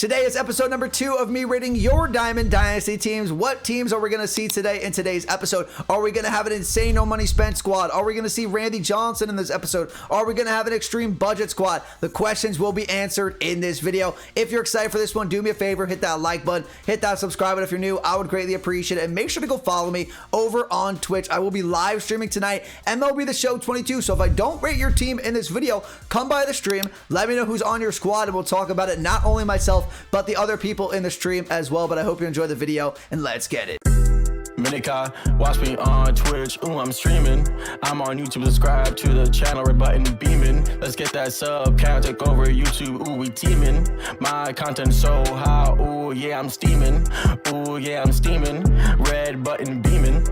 Today is episode number 2 of me rating your Diamond Dynasty teams. What teams are we going to see today in today's episode? Are we going to have an insane no money spent squad? Are we going to see Randy Johnson in this episode? Are we going to have an extreme budget squad? The questions will be answered in this video. If you're excited for this one, do me a favor, hit that like button, hit that subscribe button if you're new. I would greatly appreciate it. And make sure to go follow me over on Twitch. I will be live streaming tonight, MLB The Show 22. So if I don't rate your team in this video, come by the stream, let me know who's on your squad, and we'll talk about it. Not only myself, but the other people in the stream as well. But I hope you enjoy the video, and let's get it. Minika, watch me on Twitch, ooh, I'm streaming. I'm on YouTube, subscribe to the channel, red button beaming. Let's get that sub count, take over YouTube, ooh, we teaming. My content so high, ooh, yeah, I'm steaming. Ooh, yeah, I'm steaming. Red button beaming.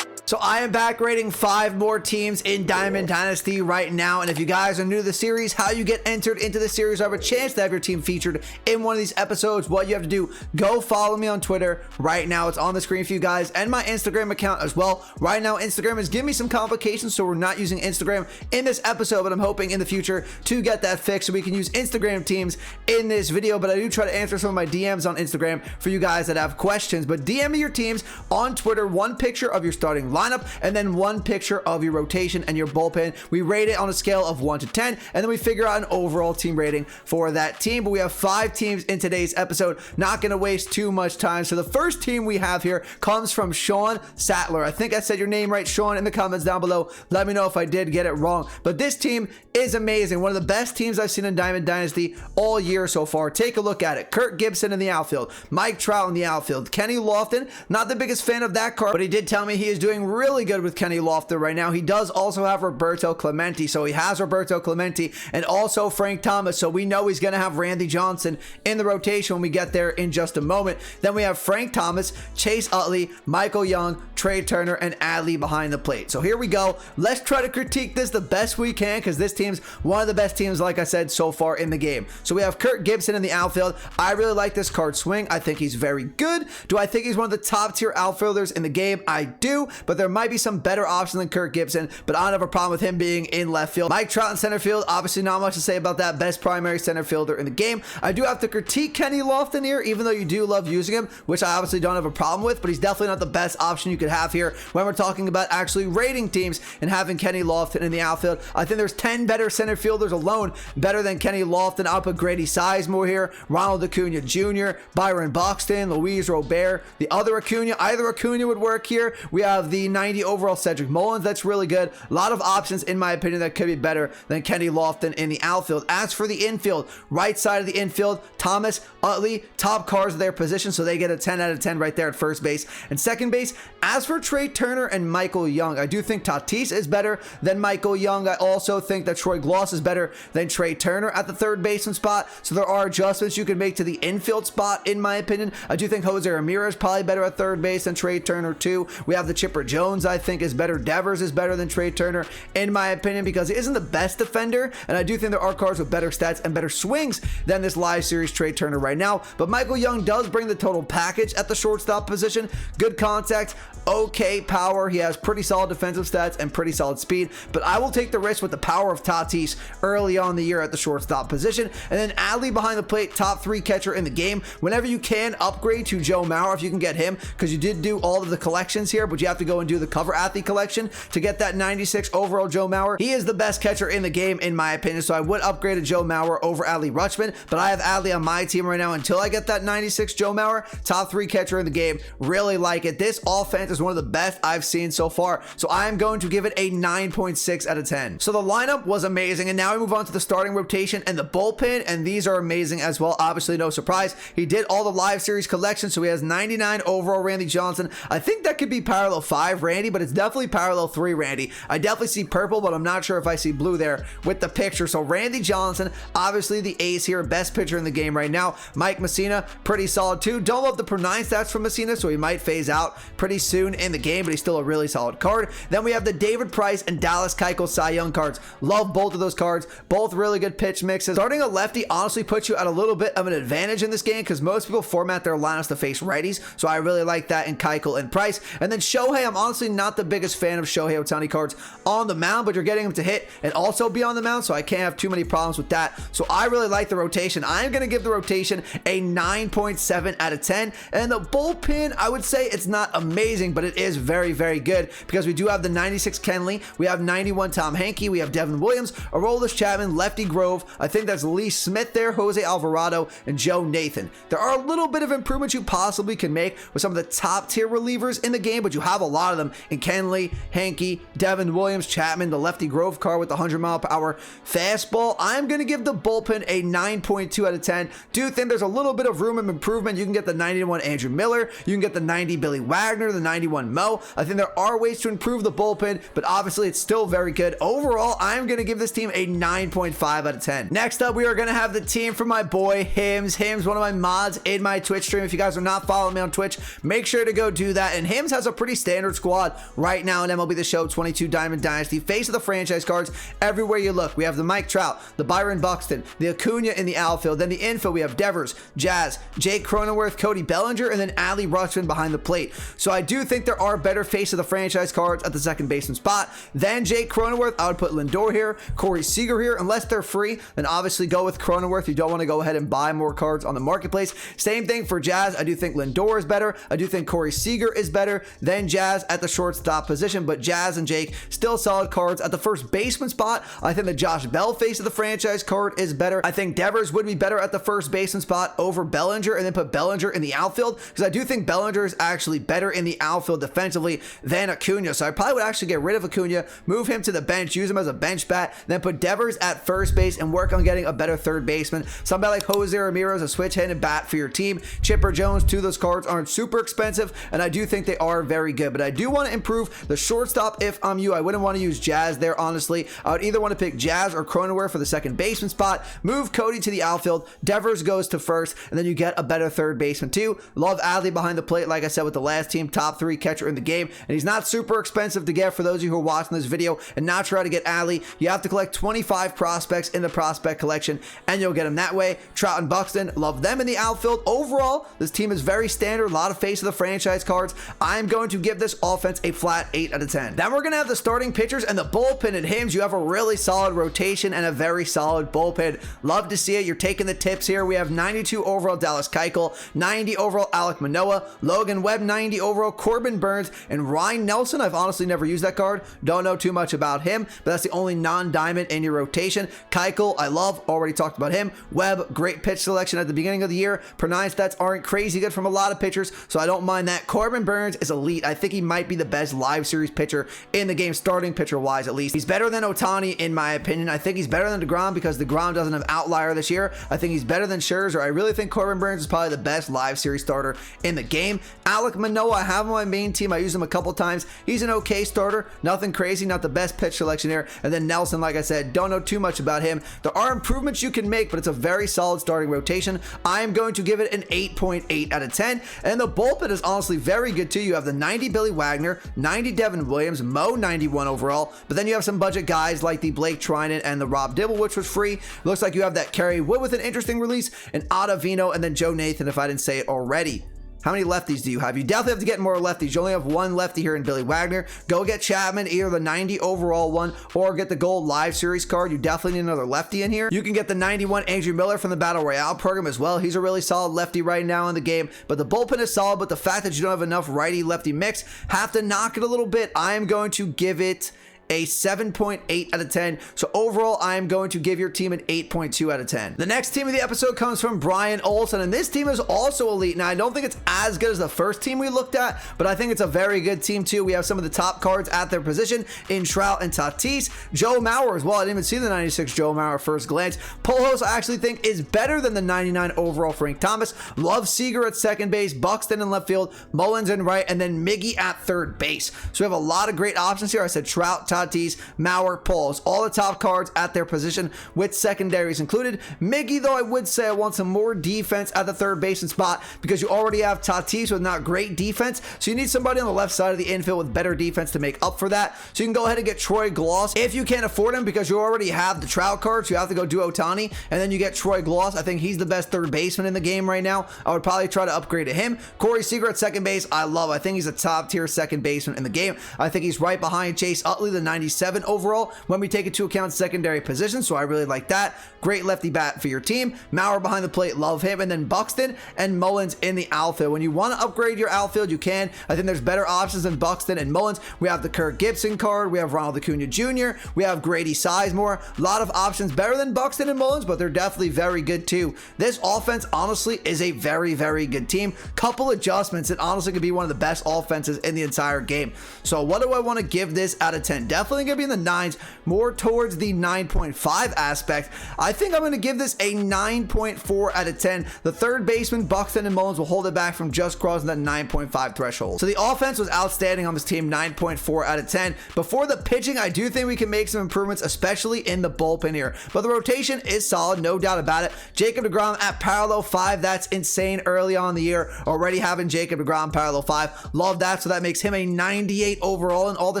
So I am back rating 5 more teams in Diamond Dynasty right now. And if you guys are new to the series, how you get entered into the series, I have a chance to have your team featured in one of these episodes. What you have to do, go follow me on Twitter right now. It's on the screen for you guys, and my Instagram account as well. Right now, Instagram is giving me some complications, so we're not using Instagram in this episode, but I'm hoping in the future to get that fixed so we can use Instagram teams in this video. But I do try to answer some of my DMs on Instagram for you guys that have questions. But DM me your teams on Twitter, one picture of your starting lineup, and then one picture of your rotation and your bullpen. We rate it on a scale of 1 to 10, and then we figure out an overall team rating for that team. But we have 5 teams in today's episode. Not going to waste too much time. So the first team we have here comes from Sean Sattler. I think I said your name right, Sean, in the comments down below. Let me know if I did get it wrong. But this team is amazing. One of the best teams I've seen in Diamond Dynasty all year so far. Take a look at it. Kirk Gibson in the outfield, Mike Trout in the outfield, Kenny Lofton. Not the biggest fan of that card, but he did tell me he is doing really good with Kenny Lofton right now. He does also have Roberto Clemente, so he has Roberto Clemente and also Frank Thomas, so we know he's going to have Randy Johnson in the rotation when we get there in just a moment. Then we have Frank Thomas, Chase Utley, Michael Young, Trey Turner, and Adley behind the plate. So here we go. Let's try to critique this the best we can, because this team's one of the best teams, like I said, so far in the game. So we have Kirk Gibson in the outfield. I really like this card swing. I think he's very good. Do I think he's one of the top tier outfielders in the game? I do, but there might be some better option than Kirk Gibson, but I don't have a problem with him being in left field. Mike Trout in center field, obviously not much to say about that. Best primary center fielder in the game. I do have to critique Kenny Lofton here, even though you do love using him, which I obviously don't have a problem with, but he's definitely not the best option you could have here when we're talking about actually rating teams and having Kenny Lofton in the outfield. I think there's 10 better center fielders alone better than Kenny Lofton. I'll put Grady Sizemore here, Ronald Acuna Jr., Byron Buxton, Luis Robert, the other Acuna. Either Acuna would work here. We have the 90 overall Cedric Mullins. That's really good. A lot of options, in my opinion, that could be better than Kenny Lofton in the outfield. As for the infield, right side of the infield, Thomas, Utley, top cars of their position, so they get a 10 out of 10 right there at first base and second base. As for Trey Turner and Michael Young, I do think Tatis is better than Michael Young. I also think that Troy Gloss is better than Trey Turner at the third baseman spot, so there are adjustments you can make to the infield spot, in my opinion. I do think Jose Ramirez probably better at third base than Trey Turner too. We have the Chipper Jones, I think, is better. Devers is better than Trey Turner, in my opinion, because he isn't the best defender, and I do think there are cards with better stats and better swings than this live series Trey Turner right now. But Michael Young does bring the total package at the shortstop position. Good contact, okay power. He has pretty solid defensive stats and pretty solid speed, but I will take the risk with the power of Tatis early on in the year at the shortstop position. And then Adley behind the plate, top 3 catcher in the game. Whenever you can, upgrade to Joe Mauer if you can get him, because you did do all of the collections here, but you have to go and do the cover athlete collection to get that 96 overall Joe Mauer. He is the best catcher in the game, in my opinion, so I would upgrade to Joe Mauer over Adley Rutschman, but I have Adley on my team right now until I get that 96 Joe Mauer. Top 3 catcher in the game. Really like it. This offense is one of the best I've seen so far, so I am going to give it a 9.6 out of 10. So the lineup was amazing, and now we move on to the starting rotation and the bullpen, and these are amazing as well. Obviously, no surprise. He did all the live series collections, so he has 99 overall Randy Johnson. I think that could be parallel 5 Randy, but it's definitely parallel 3 Randy. I definitely see purple, but I'm not sure if I see blue there with the picture. So Randy Johnson, obviously the ace here, best pitcher in the game right now. Mike Mussina, pretty solid too. Don't love the per 9 stats from Mussina, so he might phase out pretty soon in the game, but he's still a really solid card. Then we have the David Price and Dallas Keuchel Cy Young cards. Love both of those cards. Both really good pitch mixes. Starting a lefty honestly puts you at a little bit of an advantage in this game, because most people format their lineups to face righties, so I really like that in Keuchel and Price. And then Shohei, I'm honestly not the biggest fan of Shohei Ohtani cards on the mound, but you're getting him to hit and also be on the mound, so I can't have too many problems with that. So I really like the rotation. I'm going to give the rotation a 9.7 out of 10. And the bullpen, I would say it's not amazing, but it is very, very good because we do have the 96 Kenley, we have 91 Tom Hankey, we have Devin Williams, Aroldis Chapman, Lefty Grove, I think that's Lee Smith there, Jose Alvarado, and Joe Nathan. There are a little bit of improvements you possibly can make with some of the top tier relievers in the game, but you have a lot of them in Kenley, Hankey, Devin Williams, Chapman, the Lefty Grove card with the 100-mile-per-hour fastball. I'm going to give the bullpen a 9.2 out of 10. Do think there's a little bit of room of improvement. You can get the 91 Andrew Miller, you can get the 90 Billy Wagner, the 91 Mo. I think there are ways to improve the bullpen, but obviously it's still very good. Overall, I'm going to give this team a 9.5 out of 10. Next up, we are going to have the team from my boy Hims. Hims, one of my mods in my Twitch stream. If you guys are not following me on Twitch, make sure to go do that. And Hims has a pretty standard squad right now in MLB The Show 22 Diamond Dynasty. Face of the franchise cards everywhere you look. We have the Mike Trout, the Byron Buxton, the Acuna in the outfield. Then the infield, we have Devers, Jazz, Jake Cronenworth, Cody Bellinger, and then Adley Rutschman behind the plate. So I do think there are better face of the franchise cards at the second baseman spot than Jake Cronenworth. I would put Lindor here, Corey Seager here. Unless they're free, then obviously go with Cronenworth. You don't want to go ahead and buy more cards on the marketplace. Same thing for Jazz. I do think Lindor is better. I do think Corey Seager is better than Jazz at the shortstop position, but Jazz and Jake still solid cards at the first baseman spot. I think the Josh Bell face of the franchise card is better. I think Devers would be better at the first baseman spot over Bellinger, and then put Bellinger in the outfield because I do think Bellinger is actually better in the outfield defensively than Acuna. So I probably would actually get rid of Acuna, move him to the bench, use him as a bench bat, then put Devers at first base and work on getting a better third baseman. Somebody like Jose Ramirez, a switch-handed bat for your team. Chipper Jones, two of those cards aren't super expensive, and I do think they are very good, but I do want to improve the shortstop. If I'm you, I wouldn't want to use Jazz there, honestly. I would either want to pick Jazz or Cronenworth for the second baseman spot, move Cody to the outfield, Devers goes to first, and then you get a better third baseman too. Love Adley behind the plate, like I said with the last team, top 3 catcher in the game, and he's not super expensive to get. For those of you who are watching this video and not sure how to get Adley, you have to collect 25 prospects in the prospect collection, and you'll get him that way. Trout and Buxton, love them in the outfield. Overall, this team is very standard, a lot of face of the franchise cards. I'm going to give this offense a flat 8 out of 10. Then we're going to have the starting pitchers and the bullpen. At Hims, you have a really solid rotation and a very solid bullpen. Love to see it. You're taking the tips here. We have 92 overall Dallas Keuchel, 90 overall Alek Manoah, Logan Webb 90 overall, Corbin Burns, and Ryan Nelson. I've honestly never used that card. Don't know too much about him, but that's the only non-diamond in your rotation. Keuchel, I love. Already talked about him. Webb, great pitch selection at the beginning of the year. Per 9 stats aren't crazy good from a lot of pitchers, so I don't mind that. Corbin Burns is elite. I think he might be the best live series pitcher in the game, starting pitcher wise at least. He's better than Ohtani in my opinion. I think he's better than DeGrom because DeGrom doesn't have outlier this year. I think he's better than Scherzer. I really think Corbin Burns is probably the best live series starter in the game. Alek Manoah, I have him on my main team. I use him a couple times. He's an okay starter. Nothing crazy, not the best pitch selection here. And then Nelson, like I said, don't know too much about him. There are improvements you can make, but it's a very solid starting rotation. I'm going to give it an 8.8 out of 10. And the bullpen is honestly very good too. You have the 90 Billy Wagner, 90 Devin Williams, Mo 91 overall, but then you have some budget guys like the Blake Trinan and the Rob Dibble, which was free. Looks like you have that Kerry Wood with an interesting release, and Ottavino, and then Joe Nathan, if I didn't say it already. How many lefties do you have? You definitely have to get more lefties. You only have one lefty here in Billy Wagner. Go get Chapman, either the 90 overall one or get the gold live series card. You definitely need another lefty in here. You can get the 91 Andrew Miller from the Battle Royale program as well. He's a really solid lefty right now in the game, but the bullpen is solid, but the fact that you don't have enough righty lefty mix have to knock it a little bit. I am going to give it a 7.8 out of 10. So overall, I am going to give your team an 8.2 out of 10. The next team of the episode comes from Brian Olson, and this team is also elite. Now, I don't think it's as good as the first team we looked at, but I think it's a very good team too. We have some of the top cards at their position in Trout and Tatis. Joe Mauer as well. I didn't even see the 96 Joe Mauer at first glance. Pujols, I actually think, is better than the 99 overall Frank Thomas. Love Seager at second base, Buxton in left field, Mullins in right, and then Miggy at third base. So we have a lot of great options here. I said Trout, Tatis, Tatis, Mauer, Pauls, all the top cards at their position with secondaries included. Miggy, though, I would say I want some more defense at the third baseman spot because you already have Tatis with not great defense, so you need somebody on the left side of the infield with better defense to make up for that. So you can go ahead and get Troy Gloss if you can't afford him because you already have the Trout cards. You have to go do Ohtani, and then you get Troy Gloss. I think he's the best third baseman in the game right now. I would probably try to upgrade to him. Corey Seager at second base, I love. I think he's a top tier second baseman in the game. I think he's right behind Chase Utley, the 97 overall, when we take into account secondary position, so I really like that. Great lefty bat for your team. Mauer behind the plate, love him. And then Buxton and Mullins in the outfield. When you want to upgrade your outfield, you can. I think there's better options than Buxton and Mullins. We have the Kirk Gibson card. We have Ronald Acuna Jr. We have Grady Sizemore. A lot of options better than Buxton and Mullins, but they're definitely very good too. This offense, honestly, is a very, very good team. Couple adjustments, it honestly could be one of the best offenses in the entire game. So what do I want to give this out of 10? Definitely going to be in the 9s, more towards the 9.5 aspect. I think I'm going to give this a 9.4 out of 10. The third baseman, Buxton and Mullins, will hold it back from just crossing that 9.5 threshold. So the offense was outstanding on this team, 9.4 out of 10. Before the pitching, I do think we can make some improvements, especially in the bullpen here. But the rotation is solid, no doubt about it. Jacob deGrom at parallel 5, that's insane early on in the year. Already having Jacob deGrom parallel 5, love that. So that makes him a 98 overall in all the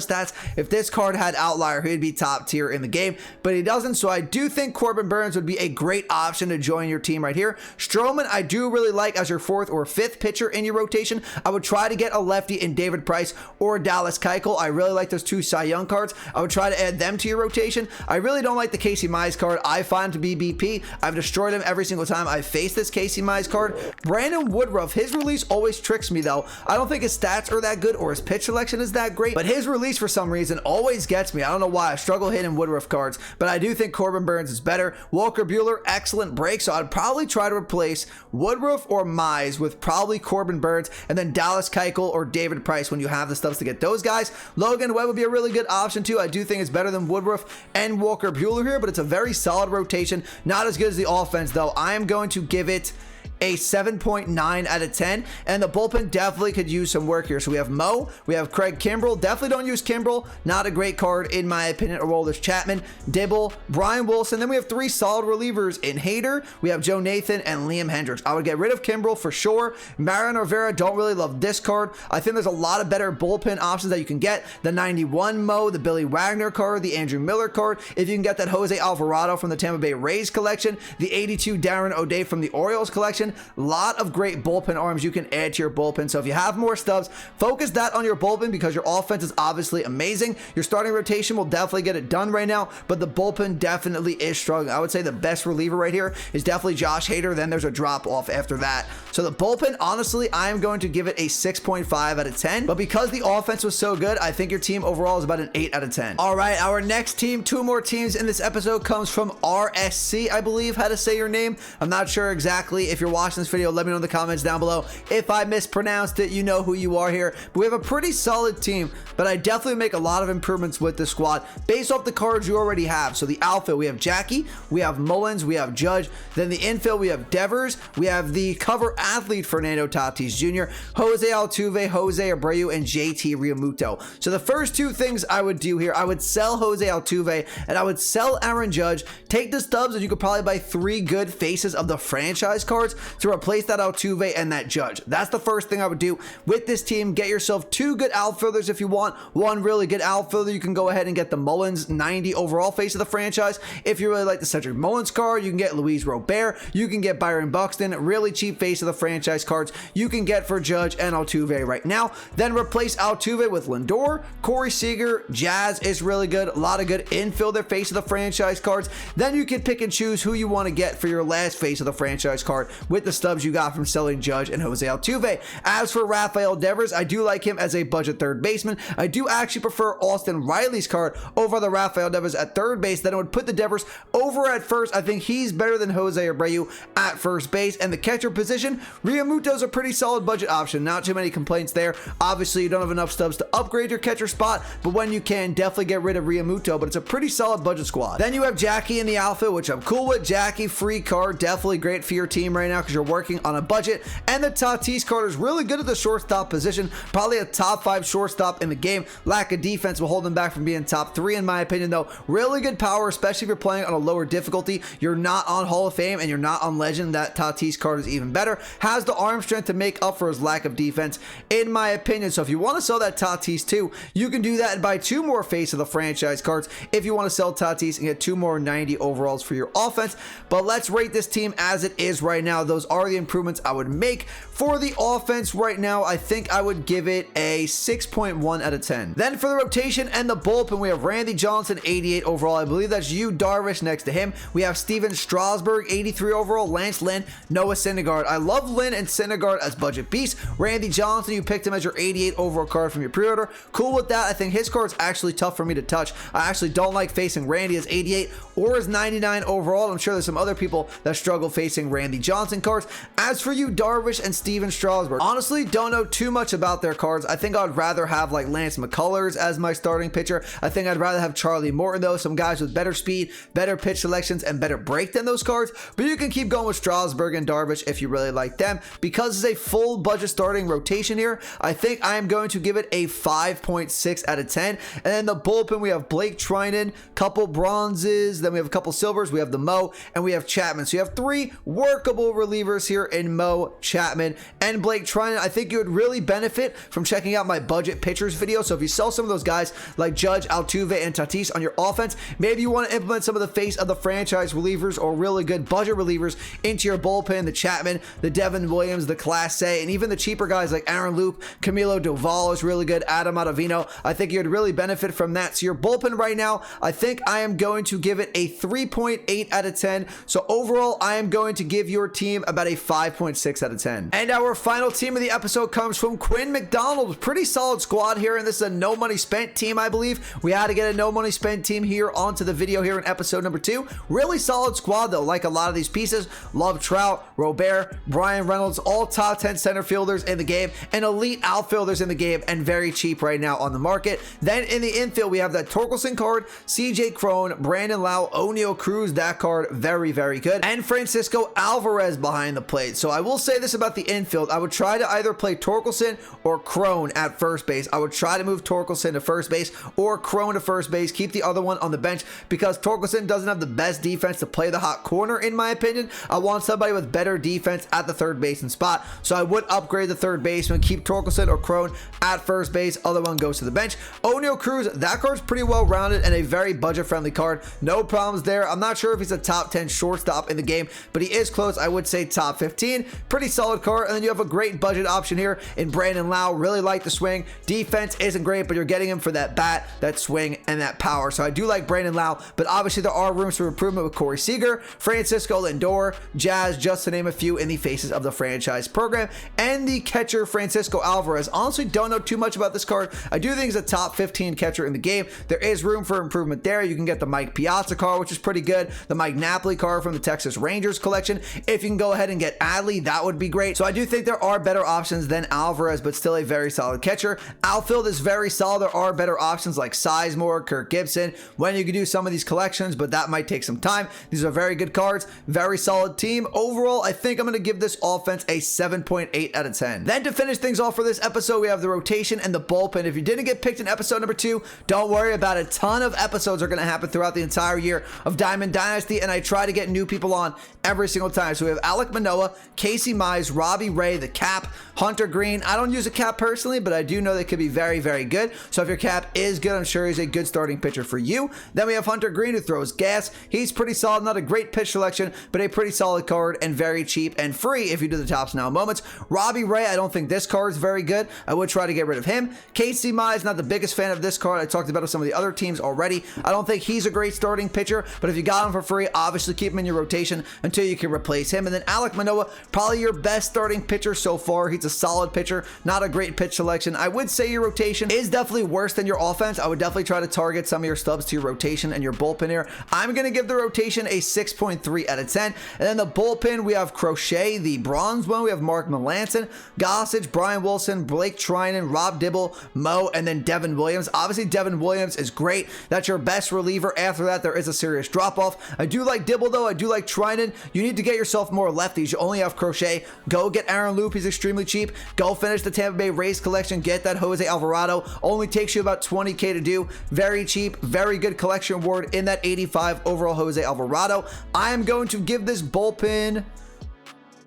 stats. If this card had outlier, he'd be top tier in the game, but he doesn't. So I do think Corbin Burnes would be a great option to join your team right here. Stroman, I do really like as your 4th or 5th pitcher in your rotation. I would try to get a lefty in David Price or Dallas Keuchel. I really like those 2 Cy Young cards. I would try to add them to your rotation. I really don't like the Casey Mize card. I find him to be BP. I've destroyed him every single time I've faced this Casey Mize card. Brandon Woodruff, his release always tricks me though. I don't think his stats are that good or his pitch selection is that great, but his release for some reason always gets me. I don't know why. I struggle hitting Woodruff cards, but I do think Corbin Burnes is better. Walker Buehler, excellent break, so I'd probably try to replace Woodruff or Mize with probably Corbin Burnes and then Dallas Keuchel or David Price when you have the stuff to get those guys. Logan Webb would be a really good option too. I do think it's better than Woodruff and Walker Buehler here, but it's a very solid rotation. Not as good as the offense though. I am going to give it a 7.9 out of 10, and the bullpen definitely could use some work here. So we have Mo, we have Craig Kimbrell. Definitely don't use Kimbrell, not a great card in my opinion. Aroldis Chapman, Dibble, Brian Wilson. Then we have 3 solid relievers in Hader. We have Joe Nathan and Liam Hendricks. I would get rid of Kimbrell for sure. Mariano Rivera, don't really love this card. I think there's a lot of better bullpen options that you can get. The 91 Mo, the Billy Wagner card, the Andrew Miller card. If you can get that Jose Alvarado from the Tampa Bay Rays collection, the 82 Darren O'Day from the Orioles collection. A lot of great bullpen arms you can add to your bullpen. So if you have more stubs, focus that on your bullpen because your offense is obviously amazing. Your starting rotation will definitely get it done right now, but the bullpen definitely is struggling. I would say the best reliever right here is definitely Josh Hader. Then there's a drop off after that. So the bullpen, honestly, I am going to give it a 6.5 out of 10, but because the offense was so good, I think your team overall is about an 8 out of 10. All right, our next team, 2 more teams in this episode, comes from RSC, I believe how to say your name. I'm not sure exactly. If you're watching this video, let me know in the comments down below. If I mispronounced it, you know who you are here. But we have a pretty solid team, but I definitely make a lot of improvements with the squad based off the cards you already have. So the outfield, we have Jackie, we have Mullins, we have Judge. Then the infield, we have Devers, we have the cover athlete Fernando Tatis Jr., Jose Altuve, Jose Abreu, and JT Realmuto. So the first 2 things I would do here, I would sell Jose Altuve and I would sell Aaron Judge. Take the stubs and you could probably buy 3 good faces of the franchise cards to replace that Altuve and that Judge. That's the first thing I would do with this team. Get yourself 2 good outfielders if you want. 1 really good outfielder, you can go ahead and get the Mullins 90 overall face of the franchise. If you really like the Cedric Mullins card, you can get Luis Robert. You can get Byron Buxton, really cheap face of the franchise cards you can get for Judge and Altuve right now. Then replace Altuve with Lindor, Corey Seager. Jazz is really good. A lot of good infielder face of the franchise cards. Then you can pick and choose who you want to get for your last face of the franchise card with the stubs you got from selling Judge and Jose Altuve. As for Rafael Devers, I do like him as a budget third baseman. I do actually prefer Austin Riley's card over the Rafael Devers at third base. Then I would put the Devers over at first. I think he's better than Jose Abreu at first base. And the catcher position, Realmuto's a pretty solid budget option. Not too many complaints there. Obviously, you don't have enough stubs to upgrade your catcher spot, but when you can, definitely get rid of Realmuto, but it's a pretty solid budget squad. Then you have Jackie in the outfield, which I'm cool with. Jackie, free card, definitely great for your team right now because you're working on a budget. And the Tatis card is really good at the shortstop position, probably a top 5 shortstop in the game. Lack of defense will hold him back from being top 3 in my opinion though. Really good power, especially if you're playing on a lower difficulty. You're not on Hall of Fame and you're not on Legend. That Tatis card is even better. Has the arm strength to make up for his lack of defense in my opinion. So if you want to sell that Tatis too, you can do that and buy 2 more face of the franchise cards if you want to sell Tatis and get 2 more 90 overalls for your offense. But let's rate this team as it is right now. Those are the improvements I would make for the offense right now. I think I would give it a 6.1 out of 10. Then for the rotation and the bullpen, we have Randy Johnson, 88 overall. I believe that's you, Darvish, next to him. We have Steven Strasburg, 83 overall. Lance Lynn, Noah Syndergaard. I love Lynn and Syndergaard as budget beasts. Randy Johnson, you picked him as your 88 overall card from your pre-order. Cool with that. I think his card's actually tough for me to touch. I actually don't like facing Randy as 88 or as 99 overall. I'm sure there's some other people that struggle facing Randy Johnson cards. As for you, Darvish and Steven Strasburg, honestly don't know too much about their cards. I think I'd rather have like Lance McCullers as my starting pitcher. I think I'd rather have Charlie Morton though, some guys with better speed, better pitch selections, and better break than those cards. But you can keep going with Strasburg and Darvish if you really like them. Because it's a full budget starting rotation here, I think I am going to give it a 5.6 out of 10. And then the bullpen, we have Blake Trinan, couple bronzes, then we have a couple silvers, we have the Mo, and we have Chapman. So you have 3 workable relievers here in Mo, Chapman, and Blake Trinan. I think you would really benefit from checking out my budget pitchers video. So if you sell some of those guys like Judge, Altuve, and Tatis on your offense, maybe you want to implement some of the face of the franchise relievers or really good budget relievers into your bullpen, the Chapman, the Devin Williams, the Class A, and even the cheaper guys like Aaron Loup, Camilo Doval is really good, Adam Ottavino. I think you'd really benefit from that. So your bullpen right now, I think I am going to give it a 3.8 out of 10. So overall, I am going to give your team about a 5.6 out of 10. And our final team of the episode comes from Quinn McDonald. Pretty solid squad here, and this is a no money spent team, I believe. We had to get a no money spent team here onto the video here in episode number 2. Really solid squad though, like a lot of these pieces. Love Trout, Robert, Brian Reynolds, all top 10 center fielders in the game, and elite outfielders in the game, and very cheap right now on the market. Then in the infield, we have that Torkelson card, CJ Cron, Brandon Lau, O'Neal Cruz. That card, very, very good. And Francisco Alvarez behind the plate. So I will say this about the infield. I would try to either play Torkelson or Cron at first base. I would try to move Torkelson to first base or Cron to first base. Keep the other one on the bench because Torkelson doesn't have the best defense to play the hot corner, in my opinion. I want somebody with better defense at the third baseman spot. So I would upgrade the third baseman, keep Torkelson or Cron at first base. Other one goes to the bench. O'Neal Cruz, that card's pretty well rounded and a very budget friendly card. No problems there. I'm not sure if he's a top 10 shortstop in the game, but he is close. I would say top 15. Pretty solid card. And then you have a great budget option here in Brandon Lau. Really like the swing. Defense isn't great, but you're getting him for that bat, that swing, and that power. So I do like Brandon Lau, but obviously there are rooms for improvement with Corey Seager, Francisco Lindor, Jazz, just to name a few in the faces of the franchise program. And the catcher, Francisco Alvarez. Honestly, don't know too much about this card. I do think he's a top 15 catcher in the game. There is room for improvement there. You can get the Mike Piazza card, which is pretty good. The Mike Napoli card from the Texas Rangers collection. If you can go ahead and get Adley, that would be great. So I do think there are better options than Alvarez, but still a very solid catcher. Outfield is very solid. There are better options like Sizemore, Kirk Gibson, when you can do some of these collections, but that might take some time. These are very good cards. Very solid team. Overall, I think I'm going to give this offense a 7.8 out of 10. Then to finish things off for this episode, we have the rotation and the bullpen. If you didn't get picked in episode number 2, don't worry about it. A ton of episodes are going to happen throughout the entire year of Diamond Dynasty, and I try to get new people on every single time. So we have Alek Manoah, Casey Mize, Robbie Ray, the cap, Hunter Green. I don't use a cap personally, but I do know they could be very, very good. So if your cap is good, I'm sure he's a good starting pitcher for you. Then we have Hunter Green, who throws gas. He's pretty solid. Not a great pitch selection, but a pretty solid card and very cheap and free if you do the Tops Now moments. Robbie Ray, I don't think this card is very good. I would try to get rid of him. Casey Mize, not the biggest fan of this card. I talked about some of the other teams already. I don't think he's a great starting pitcher, but if you got him for free, obviously keep him in your rotation until you can replace him. And then Alek Manoah, probably your best starting pitcher so far. He's a solid pitcher, not a great pitch selection. I would say your rotation is definitely worse than your offense. I would definitely try to target some of your stubs to your rotation and your bullpen here. I'm going to give the rotation a 6.3 out of 10. And then the bullpen, we have Crochet, the bronze one. We have Mark Melancon, Gossage, Brian Wilson, Blake Trinan, Rob Dibble, Mo, and then Devin Williams. Obviously, Devin Williams is great. That's your best reliever. After that, there is a serious drop-off. I do like Dibble, though. I do like Trinan. You need to get yourself more zero lefties. You only have Crochet. Go get Aaron Loop. He's extremely cheap. Go finish the Tampa Bay Rays collection. Get that Jose Alvarado. Only takes you about 20K to do. Very cheap. Very good collection reward in that 85 overall Jose Alvarado. I am going to give this bullpen,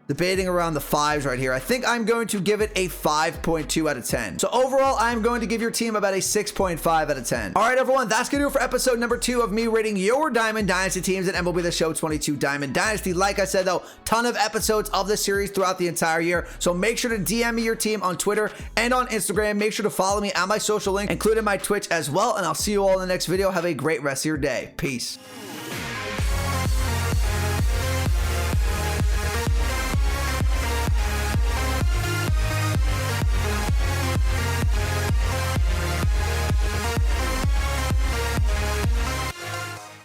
debating around the 5s right here, I think I'm going to give it a 5.2 out of 10. So overall, I'm going to give your team about a 6.5 out of 10. All right, everyone, that's going to do it for episode number 2 of me rating your Diamond Dynasty teams in MLB The Show 22 Diamond Dynasty. Like I said, though, ton of episodes of this series throughout the entire year. So make sure to DM me your team on Twitter and on Instagram. Make sure to follow me at my social link, including my Twitch as well. And I'll see you all in the next video. Have a great rest of your day. Peace.